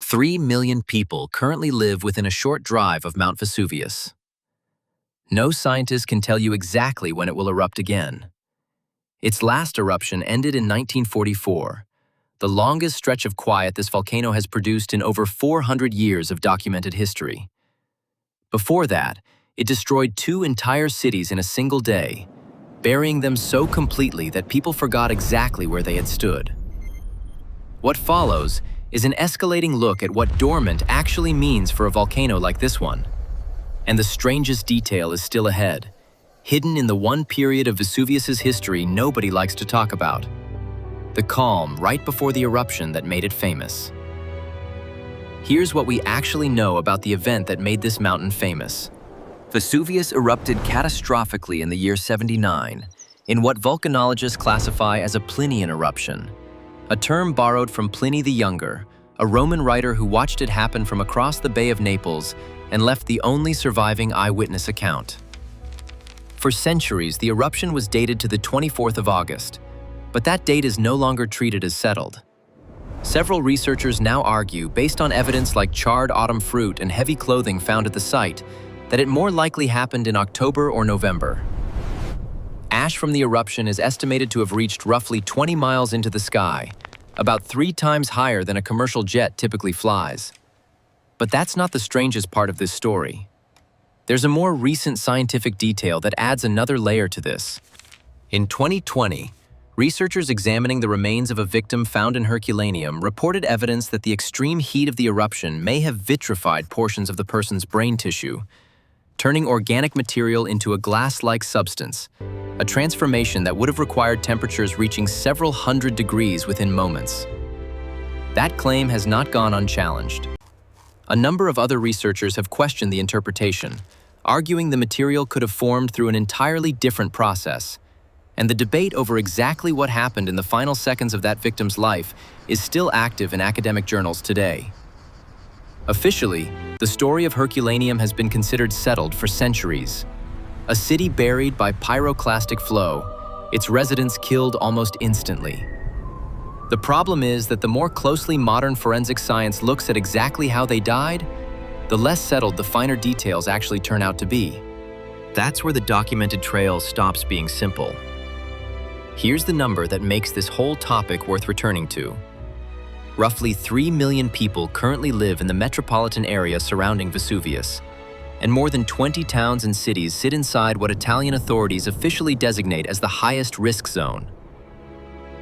3 million people currently live within a short drive of Mount Vesuvius. No scientist can tell you exactly when it will erupt again. Its last eruption ended in 1944, the longest stretch of quiet this volcano has produced in over 400 years of documented history. Before that, it destroyed 2 entire cities in a single day, burying them so completely that people forgot exactly where they had stood. What follows is an escalating look at what dormant actually means for a volcano like this one. And the strangest detail is still ahead, hidden in the one period of Vesuvius's history nobody likes to talk about: the calm right before the eruption that made it famous. Here's what we actually know about the event that made this mountain famous. Vesuvius erupted catastrophically in the year 79, in what volcanologists classify as a Plinian eruption, a term borrowed from Pliny the Younger, a Roman writer who watched it happen from across the Bay of Naples and left the only surviving eyewitness account. For centuries, the eruption was dated to the 24th of August, but that date is no longer treated as settled. Several researchers now argue, based on evidence like charred autumn fruit and heavy clothing found at the site, that it more likely happened in October or November. Ash from the eruption is estimated to have reached roughly 20 miles into the sky, about 3 times higher than a commercial jet typically flies. But that's not the strangest part of this story. There's a more recent scientific detail that adds another layer to this. In 2020, researchers examining the remains of a victim found in Herculaneum reported evidence that the extreme heat of the eruption may have vitrified portions of the person's brain tissue, turning organic material into a glass-like substance, a transformation that would have required temperatures reaching several hundred degrees within moments. That claim has not gone unchallenged. A number of other researchers have questioned the interpretation, arguing the material could have formed through an entirely different process, and the debate over exactly what happened in the final seconds of that victim's life is still active in academic journals today. Officially, the story of Herculaneum has been considered settled for centuries. A city buried by pyroclastic flow, its residents killed almost instantly. The problem is that the more closely modern forensic science looks at exactly how they died, the less settled the finer details actually turn out to be. That's where the documented trail stops being simple. Here's the number that makes this whole topic worth returning to. Roughly 3 million people currently live in the metropolitan area surrounding Vesuvius, and more than 20 towns and cities sit inside what Italian authorities officially designate as the highest risk zone.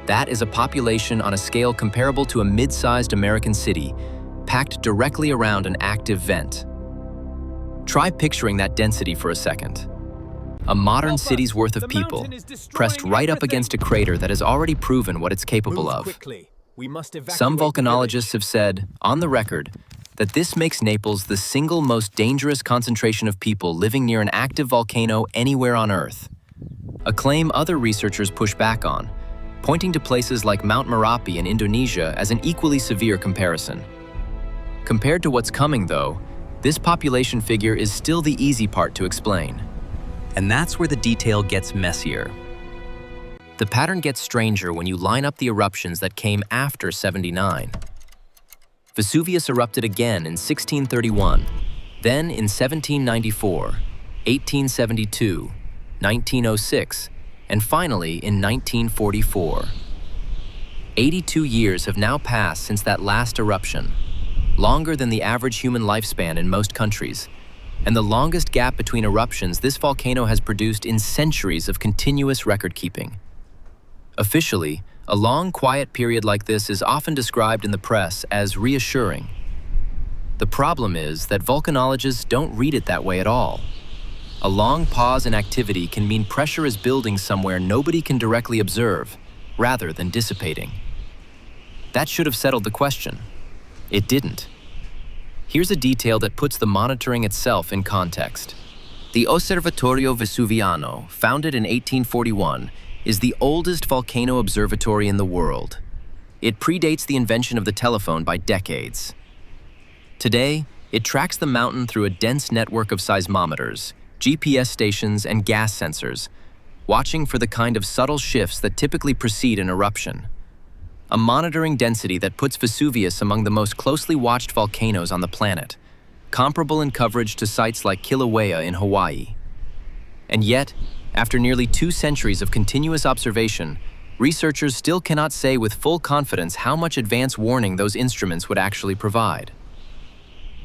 That is a population on a scale comparable to a mid-sized American city, packed directly around an active vent. Try picturing that density for a second. A modern city's worth of people, pressed right up against a crater that has already proven what it's capable of. Some volcanologists have said, on the record, that this makes Naples the single most dangerous concentration of people living near an active volcano anywhere on Earth. A claim other researchers push back on, pointing to places like Mount Merapi in Indonesia as an equally severe comparison. Compared to what's coming, though, this population figure is still the easy part to explain. And that's where the detail gets messier. The pattern gets stranger when you line up the eruptions that came after 79. Vesuvius erupted again in 1631, then in 1794, 1872, 1906, and finally in 1944. 82 years have now passed since that last eruption, longer than the average human lifespan in most countries, and the longest gap between eruptions this volcano has produced in centuries of continuous record-keeping. Officially, a long, quiet period like this is often described in the press as reassuring. The problem is that volcanologists don't read it that way at all. A long pause in activity can mean pressure is building somewhere nobody can directly observe, rather than dissipating. That should have settled the question. It didn't. Here's a detail that puts the monitoring itself in context. The Osservatorio Vesuviano, founded in 1841, is the oldest volcano observatory in the world. It predates the invention of the telephone by decades. Today, it tracks the mountain through a dense network of seismometers, GPS stations, and gas sensors, watching for the kind of subtle shifts that typically precede an eruption. a monitoring density that puts Vesuvius among the most closely watched volcanoes on the planet, comparable in coverage to sites like Kilauea in Hawaii. And yet, after nearly 2 centuries of continuous observation, researchers still cannot say with full confidence how much advance warning those instruments would actually provide.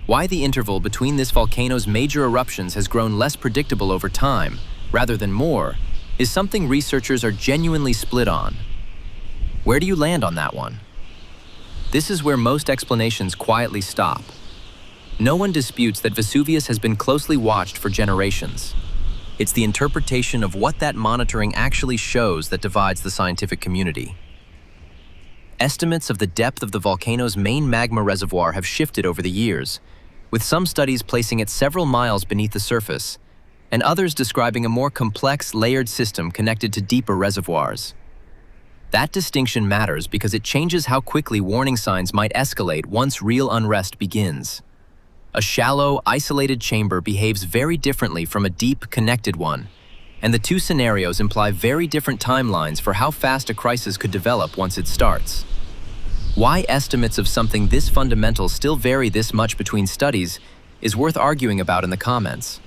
Why the interval between this volcano's major eruptions has grown less predictable over time, rather than more, is something researchers are genuinely split on. Where do you land on that one? This is where most explanations quietly stop. No one disputes that Vesuvius has been closely watched for generations. It's the interpretation of what that monitoring actually shows that divides the scientific community. Estimates of the depth of the volcano's main magma reservoir have shifted over the years, with some studies placing it several miles beneath the surface, and others describing a more complex, layered system connected to deeper reservoirs. That distinction matters because it changes how quickly warning signs might escalate once real unrest begins. A shallow, isolated chamber behaves very differently from a deep, connected one, and the two scenarios imply very different timelines for how fast a crisis could develop once it starts. Why estimates of something this fundamental still vary this much between studies is worth arguing about in the comments.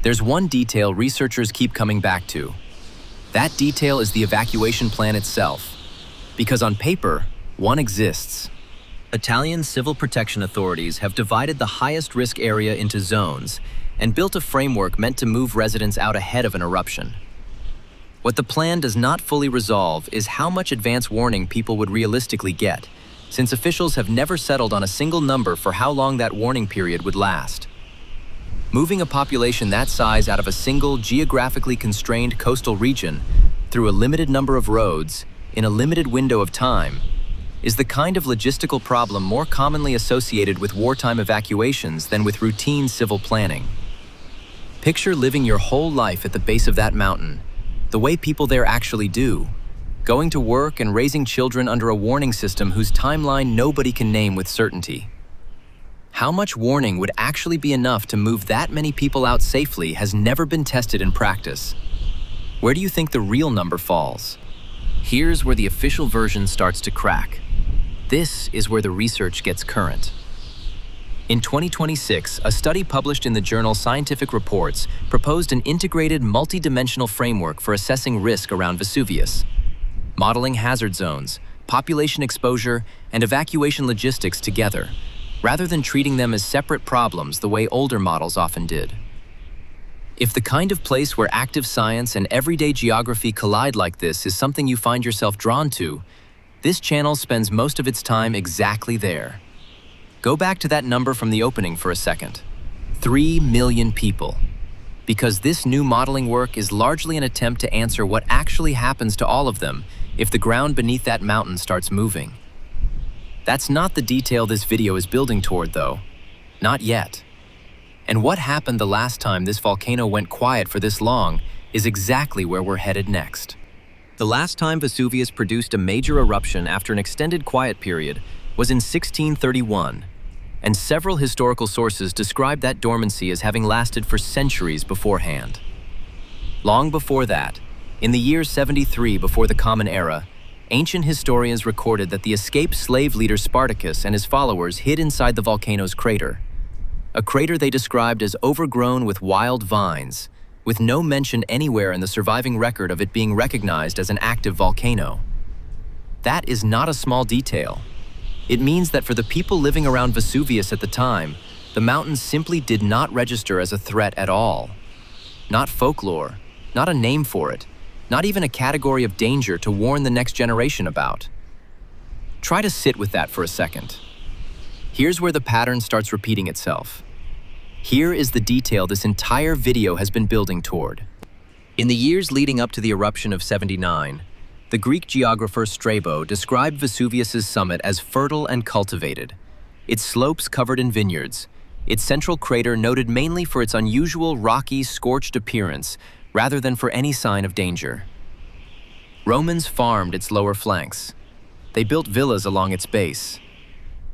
There's one detail researchers keep coming back to. That detail is the evacuation plan itself, because on paper, one exists. Italian civil protection authorities have divided the highest risk area into zones and built a framework meant to move residents out ahead of an eruption. What the plan does not fully resolve is how much advance warning people would realistically get, since officials have never settled on a single number for how long that warning period would last. Moving a population that size out of a single geographically constrained coastal region through a limited number of roads in a limited window of time is the kind of logistical problem more commonly associated with wartime evacuations than with routine civil planning. Picture living your whole life at the base of that mountain, the way people there actually do, going to work and raising children under a warning system whose timeline nobody can name with certainty. How much warning would actually be enough to move that many people out safely has never been tested in practice. Where do you think the real number falls? Here's where the official version starts to crack. This is where the research gets current. In 2026, a study published in the journal Scientific Reports proposed an integrated multi-dimensional framework for assessing risk around Vesuvius, modeling hazard zones, population exposure, and evacuation logistics together, rather than treating them as separate problems the way older models often did. If the kind of place where active science and everyday geography collide like this is something you find yourself drawn to, this channel spends most of its time exactly there. Go back to that number from the opening for a second. 3 million people. Because this new modeling work is largely an attempt to answer what actually happens to all of them if the ground beneath that mountain starts moving. That's not the detail this video is building toward, though. Not yet. And what happened the last time this volcano went quiet for this long is exactly where we're headed next. The last time Vesuvius produced a major eruption after an extended quiet period was in 1631, and several historical sources describe that dormancy as having lasted for centuries beforehand. Long before that, in the year 73 before the Common Era, ancient historians recorded that the escaped slave leader Spartacus and his followers hid inside the volcano's crater. A crater they described as overgrown with wild vines, with no mention anywhere in the surviving record of it being recognized as an active volcano. That is not a small detail. It means that for the people living around Vesuvius at the time, the mountain simply did not register as a threat at all. Not folklore, not a name for it, not even a category of danger to warn the next generation about. Try to sit with that for a second. Here's where the pattern starts repeating itself. Here is the detail this entire video has been building toward. In the years leading up to the eruption of 79, the Greek geographer Strabo described Vesuvius's summit as fertile and cultivated, its slopes covered in vineyards, its central crater noted mainly for its unusual rocky, scorched appearance rather than for any sign of danger. Romans farmed its lower flanks. They built villas along its base.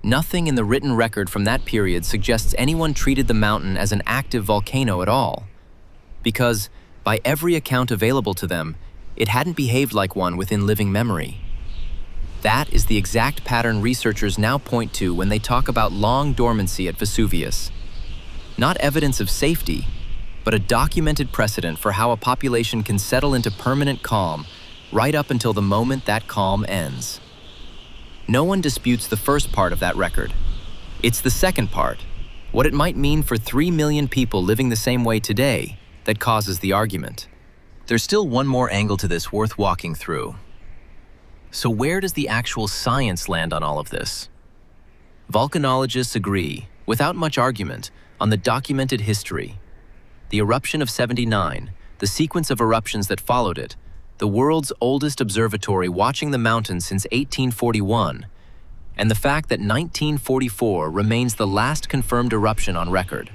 Nothing in the written record from that period suggests anyone treated the mountain as an active volcano at all, because, by every account available to them, it hadn't behaved like one within living memory. That is the exact pattern researchers now point to when they talk about long dormancy at Vesuvius. Not evidence of safety, but a documented precedent for how a population can settle into permanent calm right up until the moment that calm ends. No one disputes the first part of that record. It's the second part, what it might mean for 3 million people living the same way today, that causes the argument. There's still one more angle to this worth walking through. So where does the actual science land on all of this? Volcanologists agree, without much argument, on the documented history. The eruption of '79, the sequence of eruptions that followed it, the world's oldest observatory watching the mountain since 1841, and the fact that 1944 remains the last confirmed eruption on record.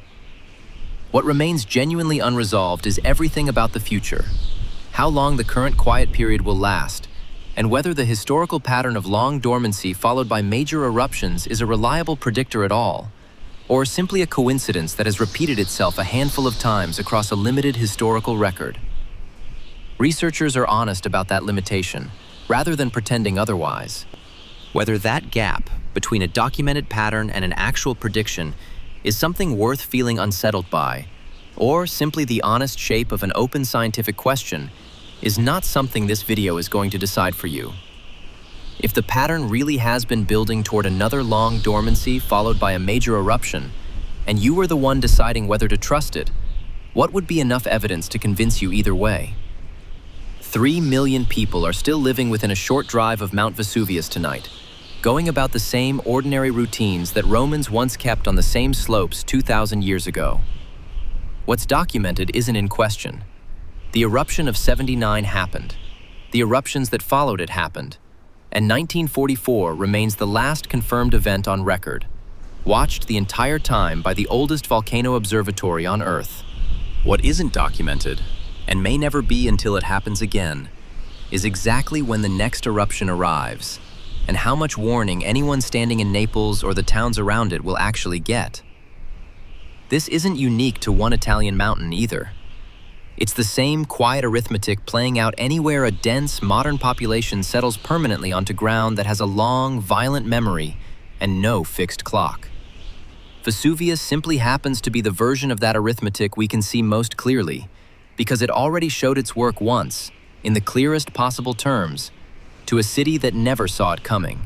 What remains genuinely unresolved is everything about the future, how long the current quiet period will last, and whether the historical pattern of long dormancy followed by major eruptions is a reliable predictor at all, or simply a coincidence that has repeated itself a handful of times across a limited historical record. Researchers are honest about that limitation, rather than pretending otherwise. Whether that gap between a documented pattern and an actual prediction is something worth feeling unsettled by, or simply the honest shape of an open scientific question, is not something this video is going to decide for you. If the pattern really has been building toward another long dormancy followed by a major eruption, and you were the one deciding whether to trust it, what would be enough evidence to convince you either way? 3 million people are still living within a short drive of Mount Vesuvius tonight, going about the same ordinary routines that Romans once kept on the same slopes 2,000 years ago. What's documented isn't in question. The eruption of '79 happened. The eruptions that followed it happened. And 1944 remains the last confirmed event on record, watched the entire time by the oldest volcano observatory on Earth. What isn't documented, and may never be until it happens again, is exactly when the next eruption arrives, and how much warning anyone standing in Naples or the towns around it will actually get. This isn't unique to one Italian mountain either. It's the same quiet arithmetic playing out anywhere a dense, modern population settles permanently onto ground that has a long, violent memory and no fixed clock. Vesuvius simply happens to be the version of that arithmetic we can see most clearly, because it already showed its work once, in the clearest possible terms, to a city that never saw it coming.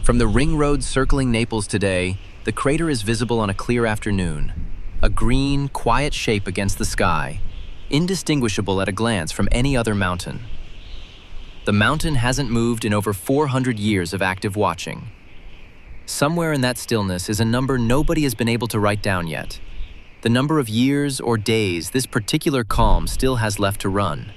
From the ring road circling Naples today, the crater is visible on a clear afternoon, a green, quiet shape against the sky, indistinguishable at a glance from any other mountain. The mountain hasn't moved in over 400 years of active watching. Somewhere in that stillness is a number nobody has been able to write down yet, the number of years or days this particular calm still has left to run.